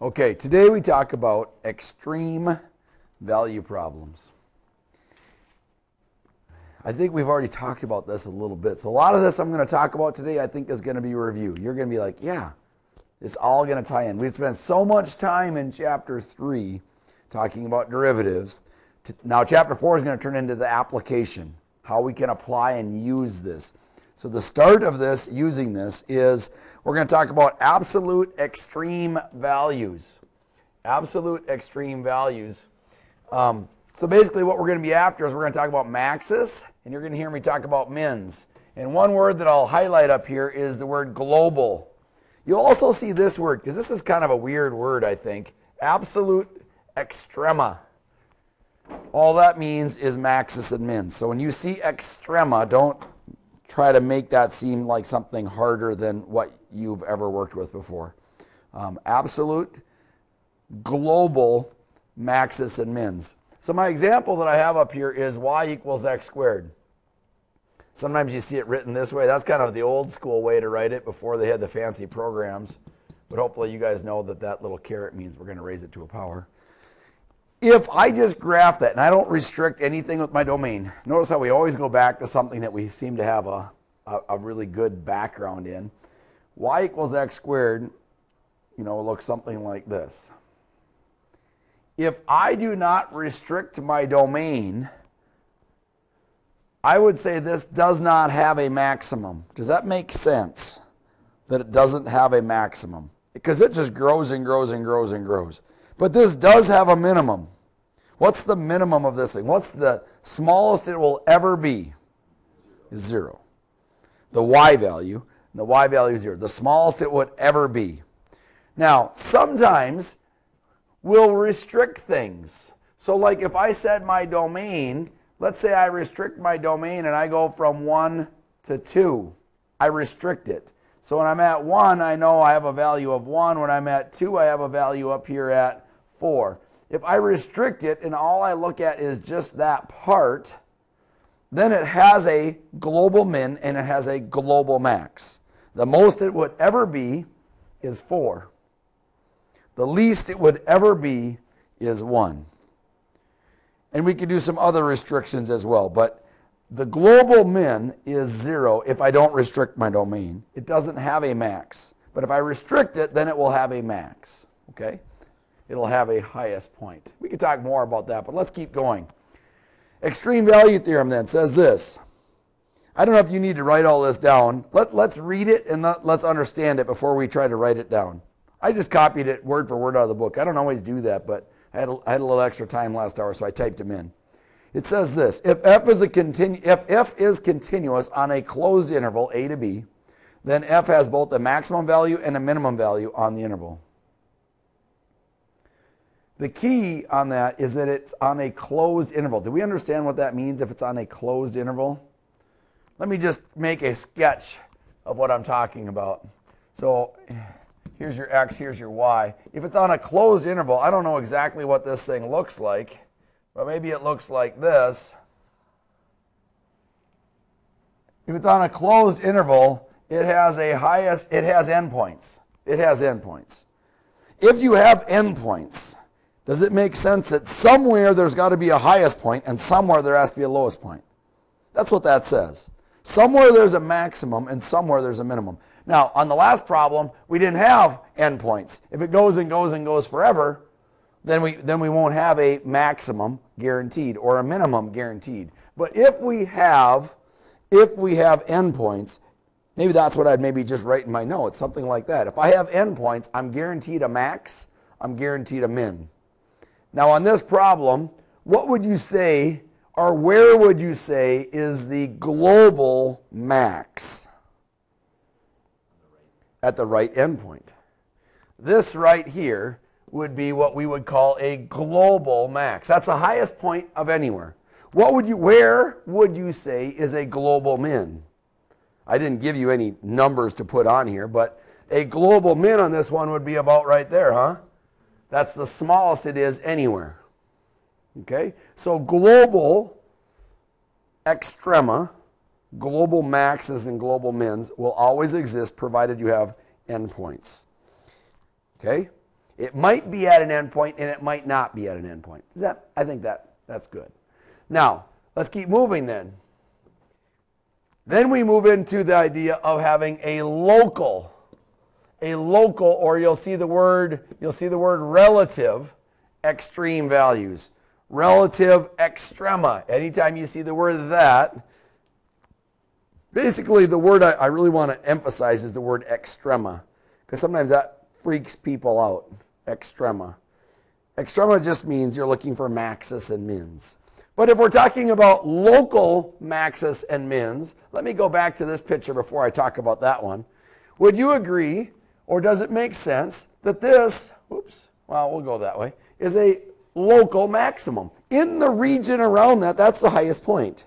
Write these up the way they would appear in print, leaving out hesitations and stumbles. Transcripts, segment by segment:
Okay, today we talk about extreme value problems. I think we've already talked about this a little bit. So a lot of this I'm going to talk about today I think is going to be a review. You're going to be like, yeah, it's all going to tie in. We've spent so much time in Chapter 3 talking about derivatives. Now Chapter 4 is going to turn into the application, how we can apply and use this. So the start of this, using this, is we're going to talk about absolute extreme values. Absolute extreme values. So basically what we're going to be after is we're going to talk about maxes, and you're going to hear me talk about mins. And one word that I'll highlight up here is the word global. You'll also see this word, because this is kind of a weird word, I think. Absolute extrema. All that means is maxes and mins. So when you see extrema, don't try to make that seem like something harder than what you've ever worked with before. Absolute, global, maxes and mins. So my example that I have up here is y equals x squared. Sometimes you see it written this way. That's kind of the old school way to write it before they had the fancy programs. But hopefully you guys know that that little caret means we're going to raise it to a power. If I just graph that and I don't restrict anything with my domain, notice how we always go back to something that we seem to have a really good background in. Y equals x squared, looks something like this. If I do not restrict my domain, I would say this does not have a maximum. Does that make sense? That it doesn't have a maximum? Because it just grows and grows and grows and grows. But this does have a minimum. What's the minimum of this thing? What's the smallest it will ever be? Is 0. The y value, the y value is 0. The smallest it would ever be. Now, sometimes we'll restrict things. So like if I said my domain, let's say I restrict my domain and I go from 1 to 2. I restrict it. So when I'm at 1, I know I have a value of 1. When I'm at 2, I have a value up here at 4. If I restrict it and all I look at is just that part, then it has a global min and it has a global max. The most it would ever be is 4. The least it would ever be is 1. And we could do some other restrictions as well, but the global min is 0 if I don't restrict my domain. It doesn't have a max. But if I restrict it, then it will have a max. Okay? It'll have a highest point. We could talk more about that, but let's keep going. Extreme value theorem then says this. I don't know if you need to write all this down. Let's read it and let's understand it before we try to write it down. I just copied it word for word out of the book. I don't always do that, but I had a little extra time last hour, so I typed them in. It says this: if f is continuous on a closed interval a to b, then f has both a maximum value and a minimum value on the interval. The key on that is that it's on a closed interval. Do we understand what that means if it's on a closed interval? Let me just make a sketch of what I'm talking about. So here's your x, here's your y. If it's on a closed interval, I don't know exactly what this thing looks like, but maybe it looks like this. If it's on a closed interval, it has endpoints. It has endpoints. If you have endpoints, does it make sense that somewhere there's got to be a highest point and somewhere there has to be a lowest point? That's what that says. Somewhere there's a maximum and somewhere there's a minimum. Now, on the last problem, we didn't have endpoints. If it goes and goes and goes forever, then we won't have a maximum guaranteed or a minimum guaranteed. But if we have endpoints, maybe that's what I'd maybe just write in my notes, something like that. If I have endpoints, I'm guaranteed a max, I'm guaranteed a min. Now on this problem, what would you say, or where would you say is the global max? At the right endpoint. This right here would be what we would call a global max. That's the highest point of anywhere. Where would you say is a global min? I didn't give you any numbers to put on here, but a global min on this one would be about right there, huh? That's the smallest it is anywhere. Okay? So global extrema, global maxes and global mins will always exist provided you have endpoints. Okay? It might be at an endpoint and it might not be at an endpoint. I think that's good. Now, let's keep moving then. Then we move into the idea of having a local, or you'll see the word relative extreme values. Relative extrema. Anytime you see the word that, basically the word I really want to emphasize is the word extrema, because sometimes that freaks people out. Extrema. Extrema just means you're looking for maxes and mins. But if we're talking about local maxes and mins, let me go back to this picture before I talk about that one. Would you agree, or does it make sense, that this, we'll go that way, is a local maximum? In the region around that, that's the highest point.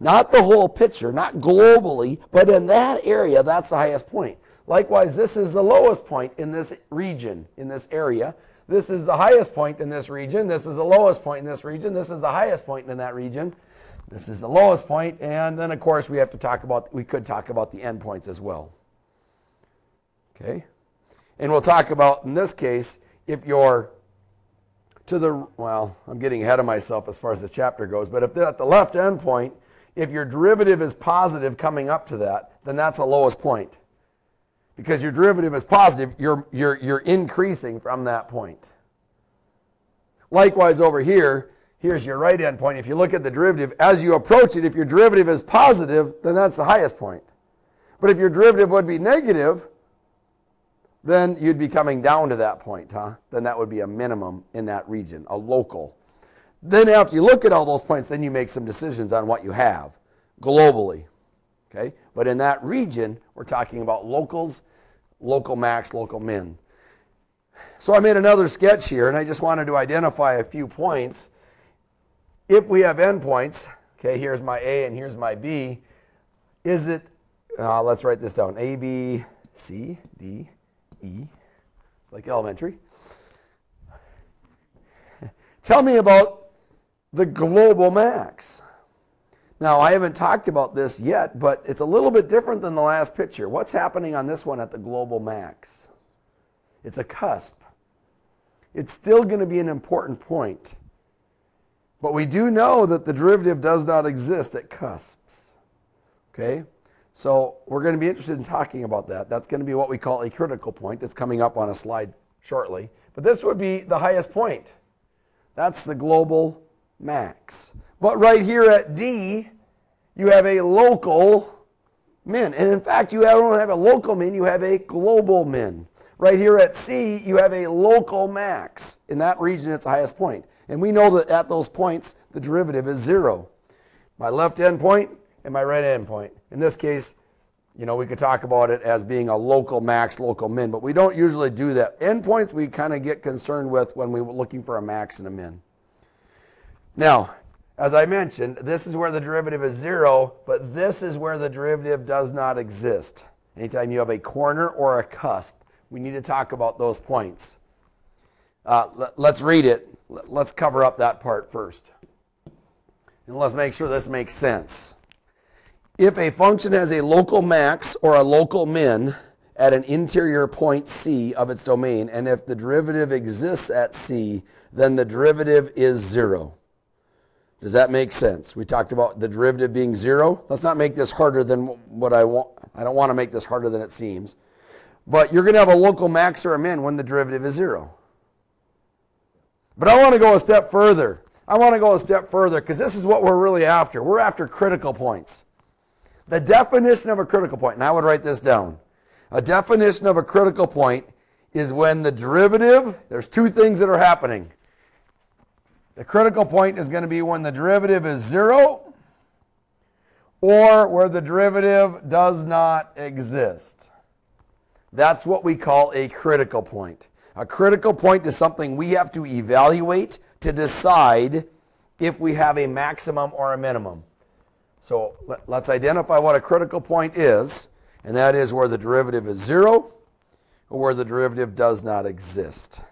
Not the whole picture, not globally, but in that area, that's the highest point. Likewise, this is the lowest point in this region, in this area. This is the highest point in this region. This is the lowest point in this region. This is the highest point in that region. This is the lowest point. And then, of course, we could talk about the endpoints as well. Okay? And we'll talk about, in this case, if you're I'm getting ahead of myself as far as this chapter goes, but if at the left endpoint, if your derivative is positive coming up to that, then that's the lowest point. Because your derivative is positive, you're increasing from that point. Likewise over here, here's your right endpoint. If you look at the derivative, as you approach it, if your derivative is positive, then that's the highest point. But if your derivative would be negative, then you'd be coming down to that point, Then that would be a minimum in that region, a local. Then after you look at all those points, then you make some decisions on what you have globally. Okay? But in that region, we're talking about locals, local max, local min. So I made another sketch here, and I just wanted to identify a few points. If we have endpoints, okay, here's my A and here's my B, is it, let's write this down, A, B, C, D, E. It's like elementary. Tell me about the global max. Now, I haven't talked about this yet, but it's a little bit different than the last picture. What's happening on this one at the global max? It's a cusp. It's still going to be an important point. But we do know that the derivative does not exist at cusps. Okay? So we're going to be interested in talking about that. That's going to be what we call a critical point. It's coming up on a slide shortly. But this would be the highest point. That's the global max. But right here at D, you have a local min. And in fact, you don't have a local min, you have a global min. Right here at C, you have a local max. In that region, it's the highest point. And we know that at those points, the derivative is 0. My left endpoint and my right endpoint. In this case, we could talk about it as being a local max, local min, but we don't usually do that. Endpoints we kind of get concerned with when we're looking for a max and a min. Now, as I mentioned, this is where the derivative is 0, but this is where the derivative does not exist. Anytime you have a corner or a cusp, we need to talk about those points. Let's read it. Let's cover up that part first. And let's make sure this makes sense. If a function has a local max or a local min at an interior point C of its domain, and if the derivative exists at C, then the derivative is 0. Does that make sense? We talked about the derivative being 0. Let's not make this harder than what I want. I don't want to make this harder than it seems. But you're going to have a local max or a min when the derivative is 0. But I want to go a step further. Because this is what we're really after. We're after critical points. The definition of a critical point, and I would write this down. A definition of a critical point is when the derivative, there's two things that are happening. The critical point is going to be when the derivative is 0 or where the derivative does not exist. That's what we call a critical point. A critical point is something we have to evaluate to decide if we have a maximum or a minimum. So let's identify what a critical point is, and that is where the derivative is 0 or where the derivative does not exist.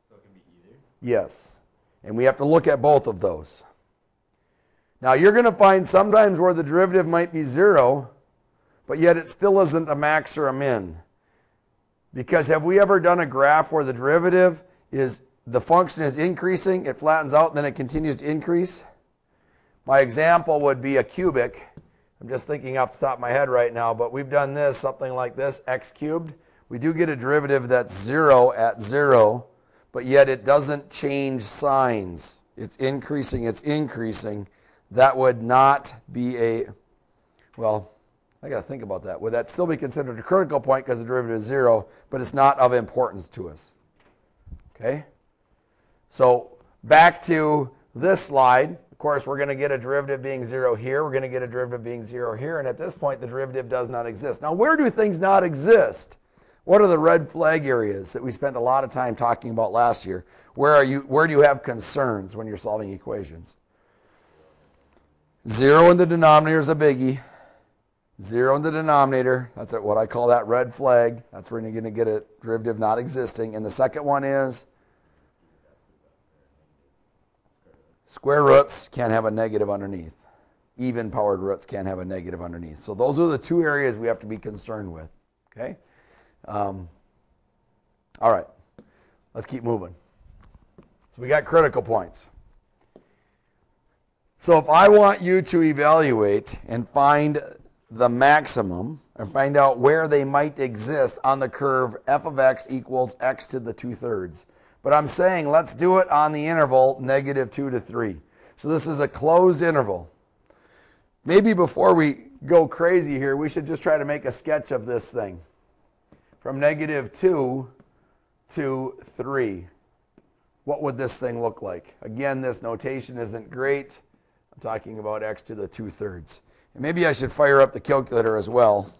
So it can be either? Yes. And we have to look at both of those. Now you're going to find sometimes where the derivative might be 0, but yet it still isn't a max or a min. Because have we ever done a graph where the derivative is, the function is increasing, it flattens out, and then it continues to increase? My example would be a cubic. I'm just thinking off the top of my head right now, but we've done this, something like this, x cubed. We do get a derivative that's 0 at 0, but yet it doesn't change signs. It's increasing, it's increasing. That would not be a, well, I got to think about that. Would that still be considered a critical point because the derivative is 0, but it's not of importance to us? Okay? So back to this slide. Of course, we're going to get a derivative being 0 here. We're going to get a derivative being 0 here. And at this point, the derivative does not exist. Now, where do things not exist? What are the red flag areas that we spent a lot of time talking about last year? Where do you have concerns when you're solving equations? 0 in the denominator is a biggie. 0 in the denominator, that's what I call that red flag. That's where you're going to get a derivative not existing. And the second one is square roots can't have a negative underneath. Even powered roots can't have a negative underneath. So those are the two areas we have to be concerned with. Okay? All right. Let's keep moving. So we got critical points. So if I want you to evaluate and find the maximum and find out where they might exist on the curve f of x equals x to the 2/3. But I'm saying let's do it on the interval -2 to 3. So this is a closed interval. Maybe before we go crazy here, we should just try to make a sketch of this thing. From -2 to 3. What would this thing look like? Again, this notation isn't great. I'm talking about x to the 2/3. And maybe I should fire up the calculator as well.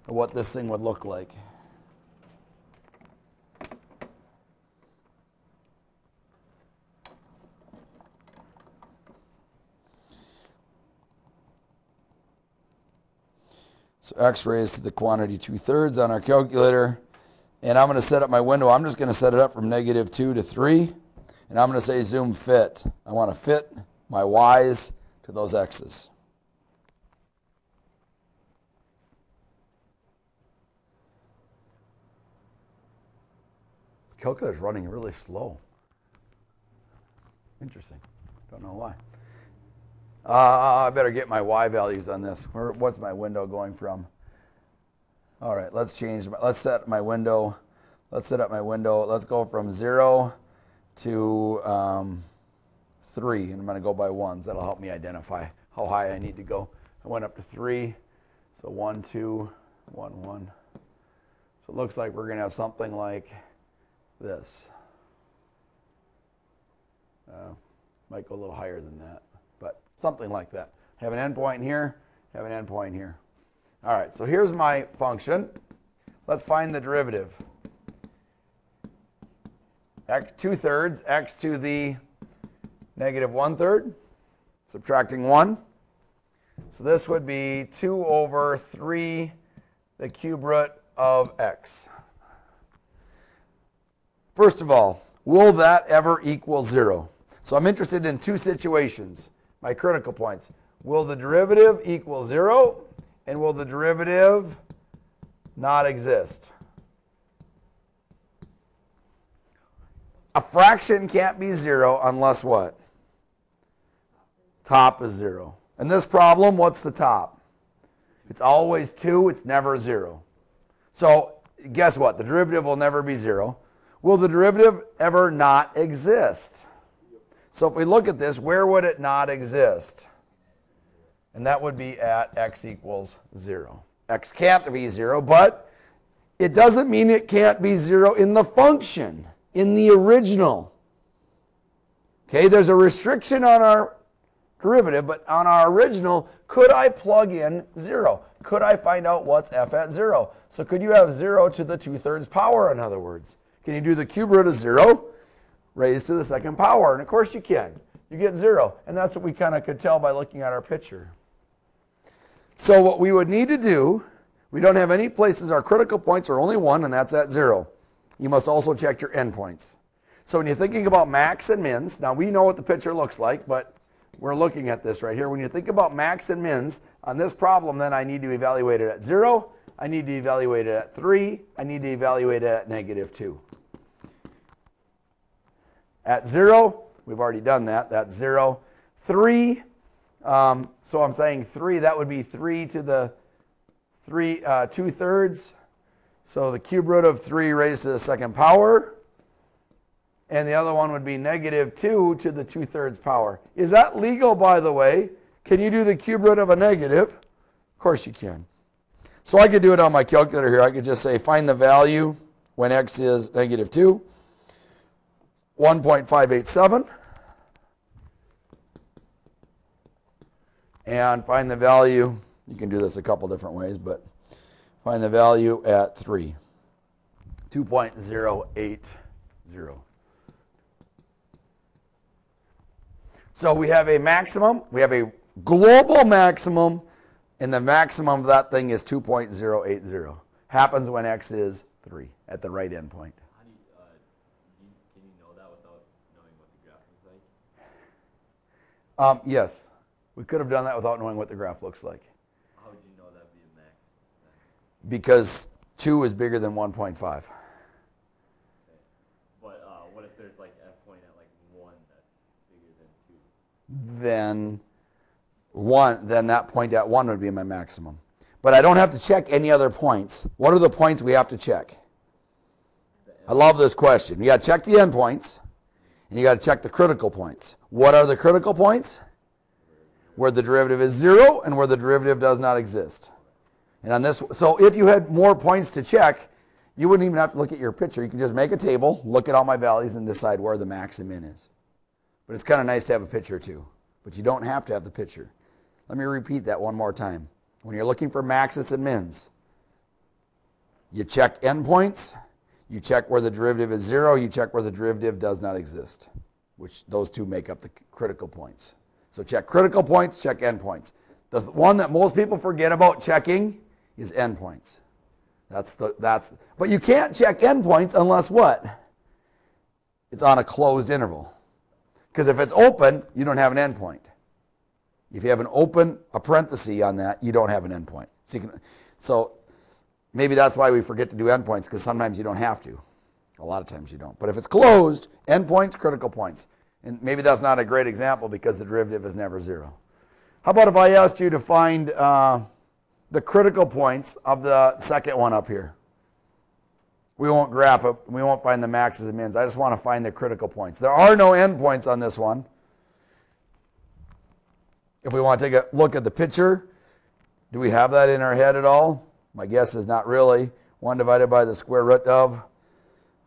What this thing would look like. So x raised to the quantity 2/3 on our calculator. And I'm going to set up my window. I'm just going to set it up from -2 to 3. And I'm going to say zoom fit. I want to fit my y's to those x's. The calculator's running really slow. Interesting. Don't know why. I better get my y values on this. What's my window going from? All right, let's set my window. Let's set up my window. Let's go from 0 to 3, and I'm going to go by ones. That'll help me identify how high I need to go. I went up to 3, so 1, 2, 1, 1. So it looks like we're going to have something like this. Might go a little higher than that, but something like that. Have an endpoint here, have an endpoint here. All right, so here's my function. Let's find the derivative. X 2/3, x to the -1/3, subtracting 1. So this would be 2 over 3, the cube root of x. First of all, will that ever equal 0? So I'm interested in two situations, my critical points. Will the derivative equal 0, and will the derivative not exist? A fraction can't be 0 unless what? Top is 0. In this problem, what's the top? It's always 2. It's never 0. So guess what? The derivative will never be 0. Will the derivative ever not exist? So if we look at this, where would it not exist? And that would be at x equals 0. X can't be 0, but it doesn't mean it can't be 0 in the function, in the original. Okay, there's a restriction on our derivative, but on our original, could I plug in 0? Could I find out what's f at 0? So could you have 0 to the 2/3 power, in other words? Can you do the cube root of 0 raised to the second power? And of course you can. You get 0. And that's what we kind of could tell by looking at our picture. So what we would need to do, we don't have any places, our critical points are only 1, and that's at 0. You must also check your endpoints. So when you're thinking about max and mins, now we know what the picture looks like, but we're looking at this right here. When you think about max and mins on this problem, then I need to evaluate it at 0. I need to evaluate it at 3. I need to evaluate it at -2. At 0, we've already done that. That's 0. 3, so I'm saying 3, that would be 3 to the 2/3. So the cube root of 3 raised to the second power. And the other one would be -2 to the 2/3 power. Is that legal, by the way? Can you do the cube root of a negative? Of course you can. So I could do it on my calculator here. I could just say find the value when x is -2. 1.587. And find the value. You can do this a couple different ways, but find the value at 3. 2.080. So we have a maximum, we have a global maximum, and the maximum of that thing is 2.080. Happens when x is 3 at the right endpoint. How do you, can you know that without knowing what the graph looks like? Yes, we could have done that without knowing what the graph looks like. How would you know that would be a max then? Because 2 is bigger than 1.5. Okay. But what if there's like f point at like 1 that's bigger than 2? Then that point at 1 would be my maximum. But I don't have to check any other points. What are the points we have to check? I love this question. You got to check the endpoints, and you got to check the critical points. What are the critical points? Where the derivative is 0 and where the derivative does not exist. And on this, so if you had more points to check, you wouldn't even have to look at your picture. You can just make a table, look at all my values, and decide where the max and min is. But it's kind of nice to have a picture too. But you don't have to have the picture. Let me repeat that one more time. When you're looking for maxes and mins, you check endpoints, you check where the derivative is 0, you check where the derivative does not exist, which those two make up the critical points. So check critical points, check endpoints. The one that most people forget about checking is endpoints. But you can't check endpoints unless what? It's on a closed interval. Because if it's open, you don't have an endpoint. If you have a parenthesis on that, you don't have an endpoint. So maybe that's why we forget to do endpoints, because sometimes you don't have to. A lot of times you don't. But if it's closed, endpoints, critical points. And maybe that's not a great example because the derivative is never 0. How about if I asked you to find the critical points of the second one up here? We won't graph it. We won't find the maxes and mins. I just want to find the critical points. There are no endpoints on this one. If we want to take a look at the picture, do we have that in our head at all? My guess is not really. 1 divided by the square root of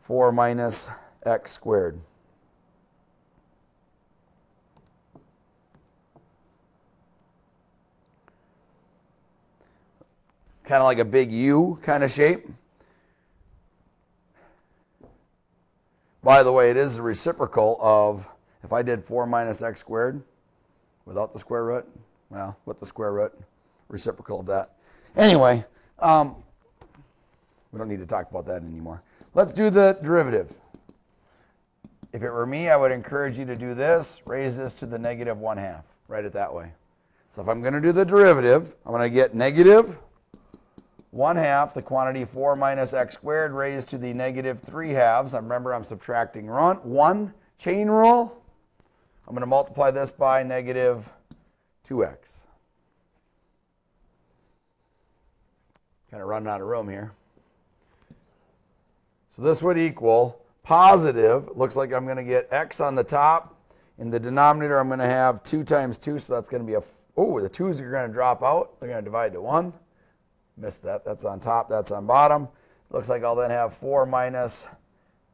4 minus x squared. Kind of like a big U kind of shape. By the way, it is the reciprocal of, if I did 4 minus x squared without the square root, well, with the square root, reciprocal of that. Anyway, we don't need to talk about that anymore. Let's do the derivative. If it were me, I would encourage you to do this, raise this to the -1/2. Write it that way. So if I'm going to do the derivative, I'm going to get -1/2, the quantity 4 minus x squared raised to the -3/2. Remember, I'm subtracting 1. Chain rule. I'm going to multiply this by -2x. Kind of running out of room here. So this would equal positive. Looks like I'm going to get x on the top. In the denominator, I'm going to have 2 times 2, so that's going to be the 2's are going to drop out. They're going to divide to 1. Missed that. That's on top. That's on bottom. Looks like I'll then have 4 minus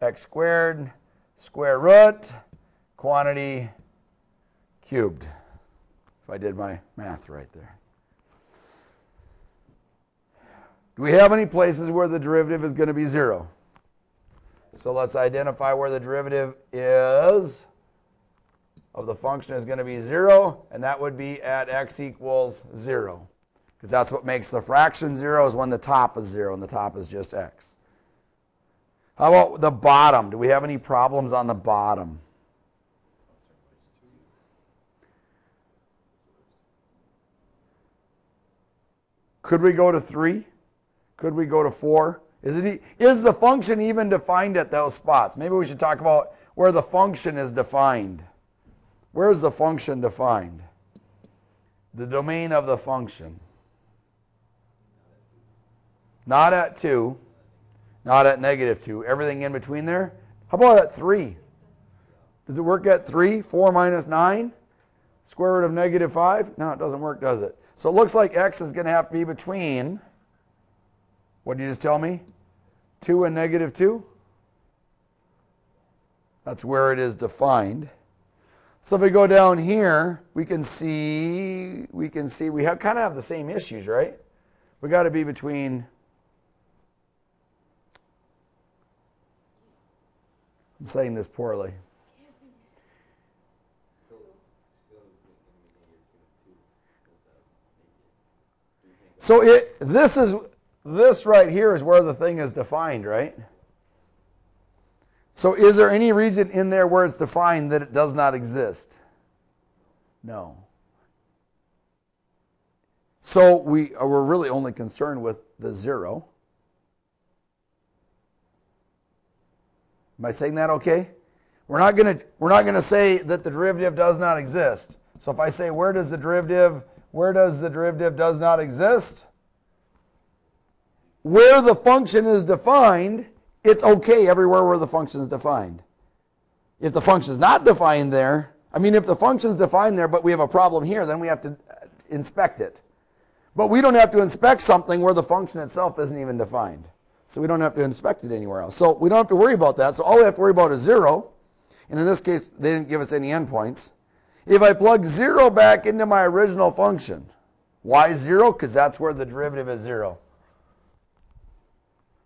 x squared, square root, quantity cubed. If I did my math right there. Do we have any places where the derivative is going to be 0? So let's identify where the derivative is of the function is going to be 0, and that would be at x equals 0. Because that's what makes the fraction 0, is when the top is 0, and the top is just x. How about the bottom? Do we have any problems on the bottom? Could we go to 3? Could we go to 4? Is the function even defined at those spots? Maybe we should talk about where the function is defined. Where is the function defined? The domain of the function. Not at 2. Not at -2. Everything in between there? How about at 3? Does it work at 3? 4 minus 9? Square root of -5? No, it doesn't work, does it? So it looks like x is going to have to be between, what did you just tell me? 2 and -2? That's where it is defined. So if we go down here, we can see we kind of have the same issues, right? We got to be between, I'm saying this poorly. So this right here is where the thing is defined, right? So is there any region in there where it's defined that it does not exist? No. So we're really only concerned with the 0. Am I saying that okay? We're not going to say that the derivative does not exist. So if I say where does the derivative does not exist? Where the function is defined, it's okay everywhere where the function is defined. If the function is not defined there, if the function is defined there but we have a problem here, then we have to inspect it. But we don't have to inspect something where the function itself isn't even defined. So we don't have to inspect it anywhere else. So we don't have to worry about that. So all we have to worry about is 0. And in this case, they didn't give us any endpoints. If I plug 0 back into my original function, why 0? Because that's where the derivative is 0.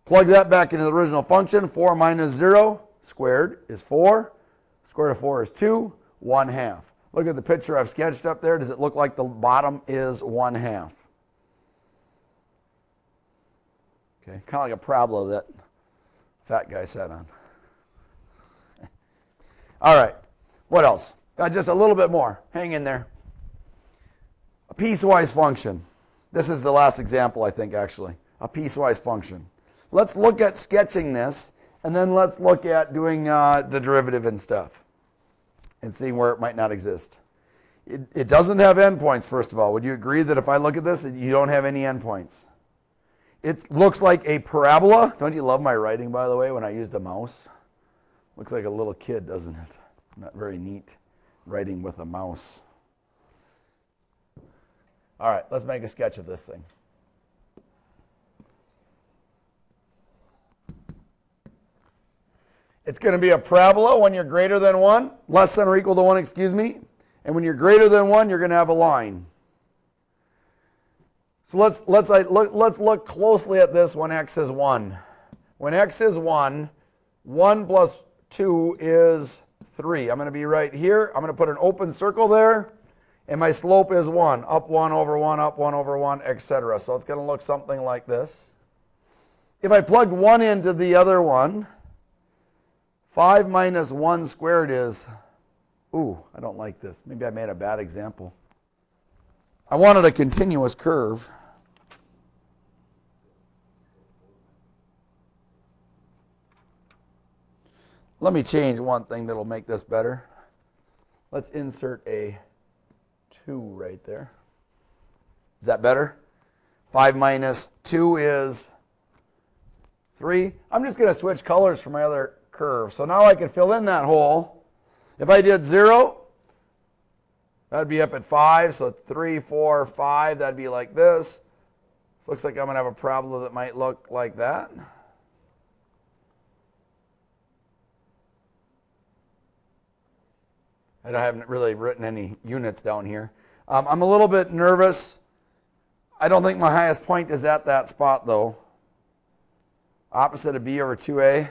Plug that back into the original function. 4 minus 0 squared is 4. Square root of 4 is 2. 1/2. Look at the picture I've sketched up there. Does it look like the bottom is 1/2? Okay, kind of like a parabola that fat guy sat on. All right, what else? Got just a little bit more. Hang in there. A piecewise function. This is the last example, I think, actually. A piecewise function. Let's look at sketching this, and then let's look at doing the derivative and stuff and seeing where it might not exist. It doesn't have endpoints, first of all. Would you agree that if I look at this, you don't have any endpoints? It looks like a parabola. Don't you love my writing, by the way, when I used a mouse? Looks like a little kid, doesn't it? Not very neat writing with a mouse. All right, let's make a sketch of this thing. It's going to be a parabola when you're greater than 1, less than or equal to 1, excuse me. And when you're greater than 1, you're going to have a line. So let's look closely at this when x is 1. When x is 1, 1 plus 2 is 3. I'm going to be right here. I'm going to put an open circle there. And my slope is 1. Up 1 over 1, up 1 over 1, etc. So it's going to look something like this. If I plugged 1 into the other one, 5 minus 1 squared is, ooh, I don't like this. Maybe I made a bad example. I wanted a continuous curve. Let me change one thing that'll make this better. Let's insert a 2 right there. Is that better? 5 minus 2 is 3. I'm just going to switch colors for my other curve. So now I can fill in that hole. If I did 0, that'd be up at 5. So 3, 4, 5, that'd be like this. So looks like I'm going to have a parabola that might look like that. I haven't really written any units down here. I'm a little bit nervous. I don't think my highest point is at that spot, though. Opposite of b over 2a.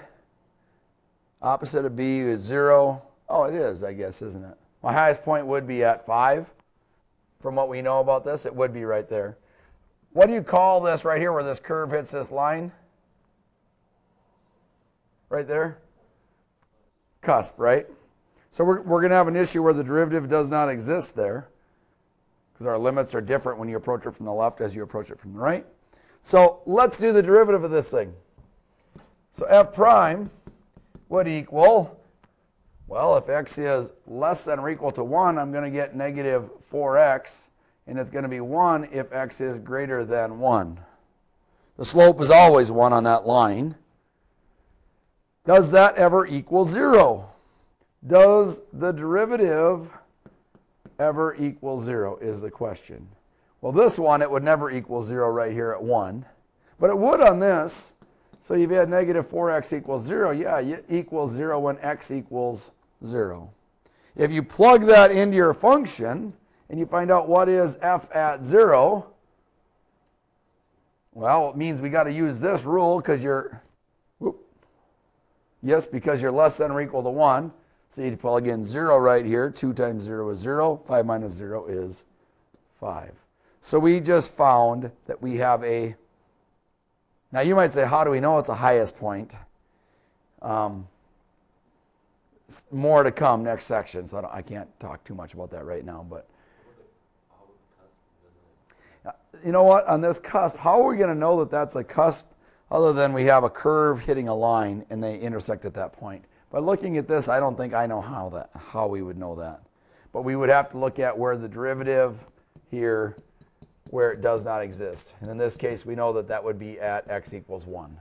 Opposite of b is 0. Oh, it is, I guess, isn't it? My highest point would be at 5. From what we know about this, it would be right there. What do you call this right here where this curve hits this line? Right there? Cusp, right? So we're going to have an issue where the derivative does not exist there. because our limits are different when you approach it from the left as you approach it from the right. So let's do the derivative of this thing. So f prime would equal, well, if x is less than or equal to 1, I'm going to get negative 4x, and it's going to be 1 if x is greater than 1. The slope is always 1 on that line. Does that ever equal 0? Does the derivative ever equal 0 is the question. Well, this one, it would never equal 0 right here at 1. But it would on this. So you've had negative 4x equals 0. Yeah, it equals 0 when x equals 0. If you plug that into your function and you find out what is f at 0, well, it means we got to use this rule because you're, because you're less than or equal to 1. So you plug in 0 right here. 2 times 0 is 0. 5 minus 0 is 5. So we just found that we have a, now you might say, how do we know it's a highest point? More to come next section, so I can't talk too much about that right now. But you know what? On this cusp, how are we going to know that that's a cusp other than we have a curve hitting a line and they intersect at that point? By looking at this, I don't think I know how we would know that. But we would have to look at where the derivative here, where it does not exist. And in this case, we know that that would be at x equals 1.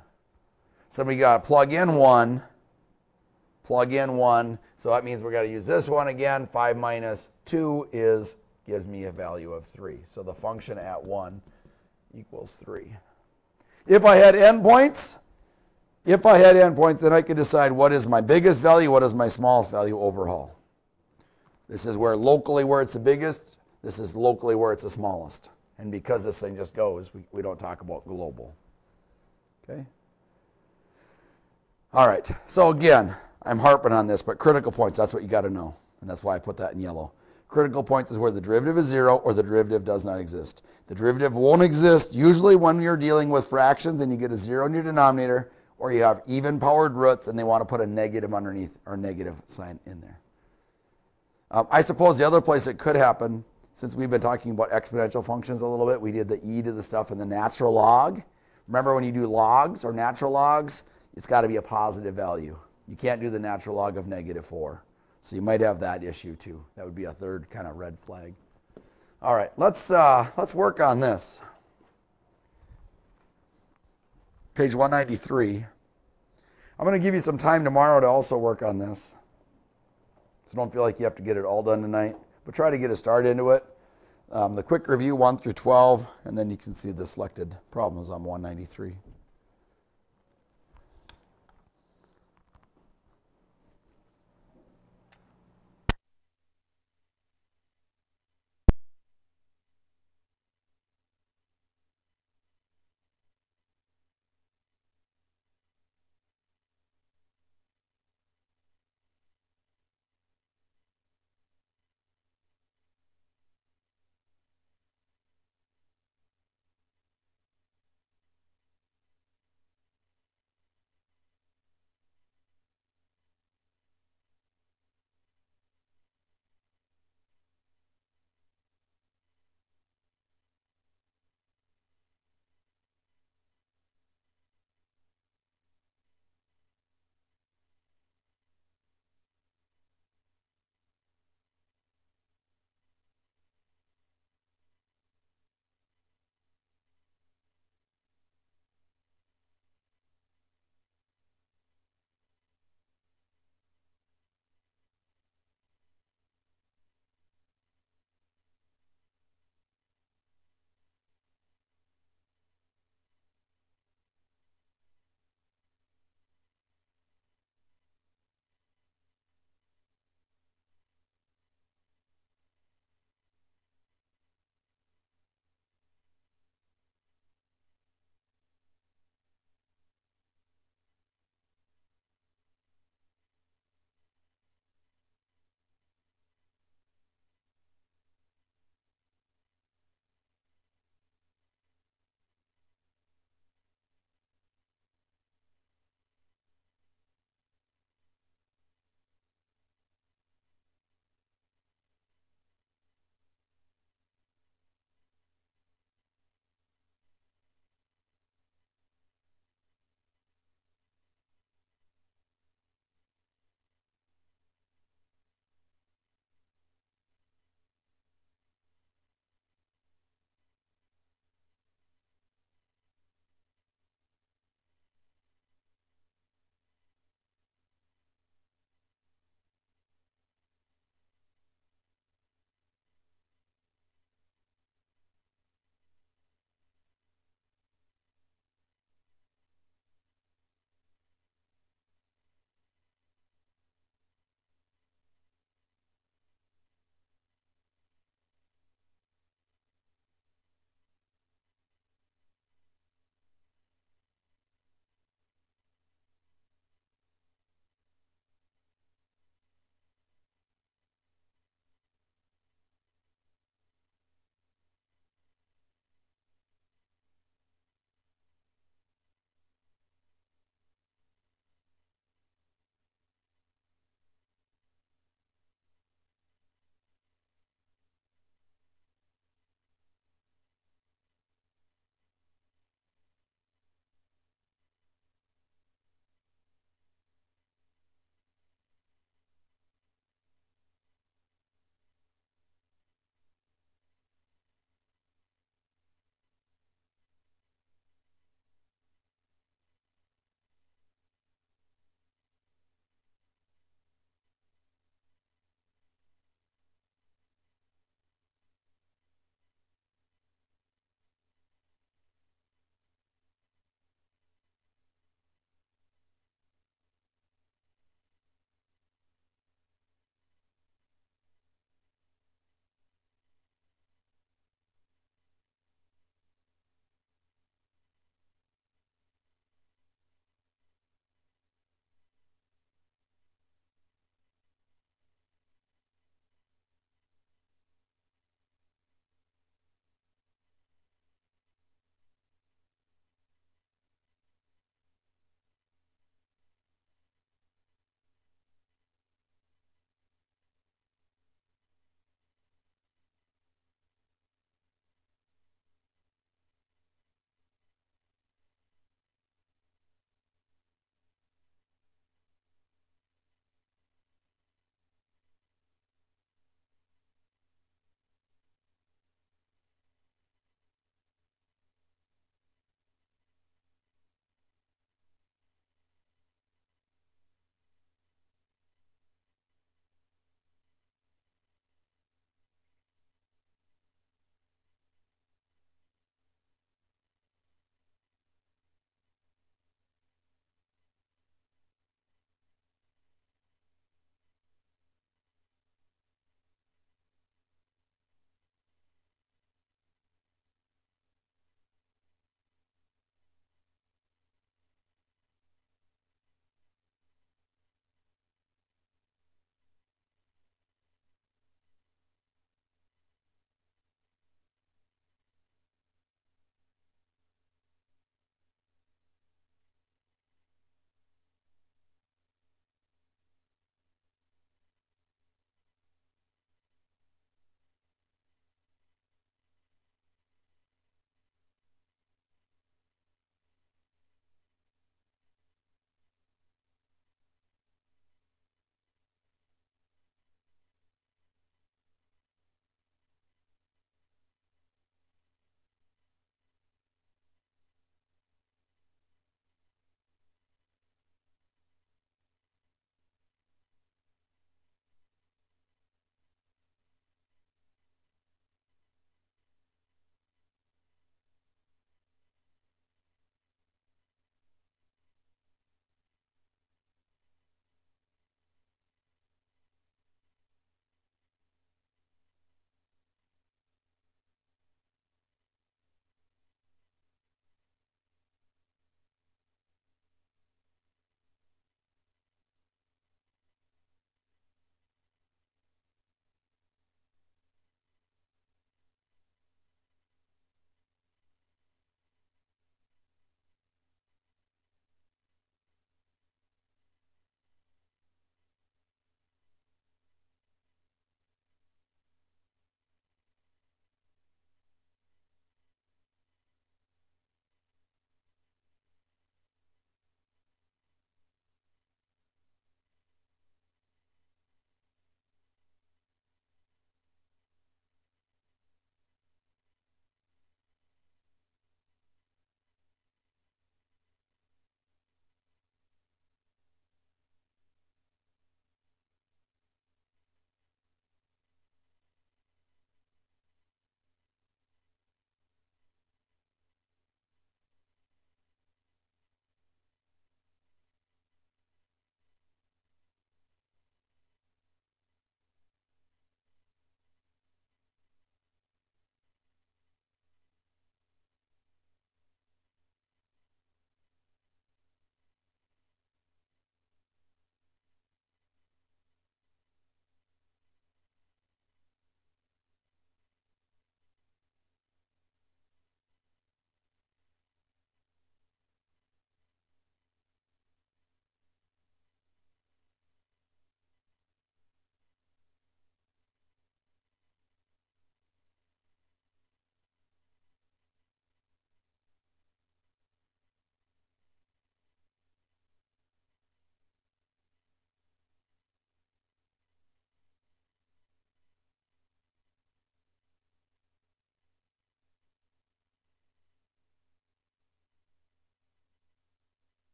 So we got to plug in 1. So that means we're going to use this one again. 5 minus 2 gives me a value of 3. So the function at 1 equals 3. If I had endpoints, then I could decide what is my biggest value, what is my smallest value overall. This is where locally where it's the biggest. This is locally where it's the smallest. And because this thing just goes, we don't talk about global. Okay? All right. So again, I'm harping on this, but critical points, that's what you got to know. And that's why I put that in yellow. Critical points is where the derivative is 0 or the derivative does not exist. The derivative won't exist usually when you're dealing with fractions and you get a 0 in your denominator, or you have even powered roots and they want to put a negative underneath or negative sign in there. I suppose the other place it could happen, since we've been talking about exponential functions a little bit, we did the e to the stuff in the natural log. Remember when you do logs or natural logs, it's got to be a positive value. You can't do the natural log of negative 4. So you might have that issue too. That would be a third kind of red flag. All right, let's work on this. Page 193. I'm going to give you some time tomorrow to also work on this. So don't feel like you have to get it all done tonight, but try to get a start into it. The quick review 1 through 12, and then you can see the selected problems on 193.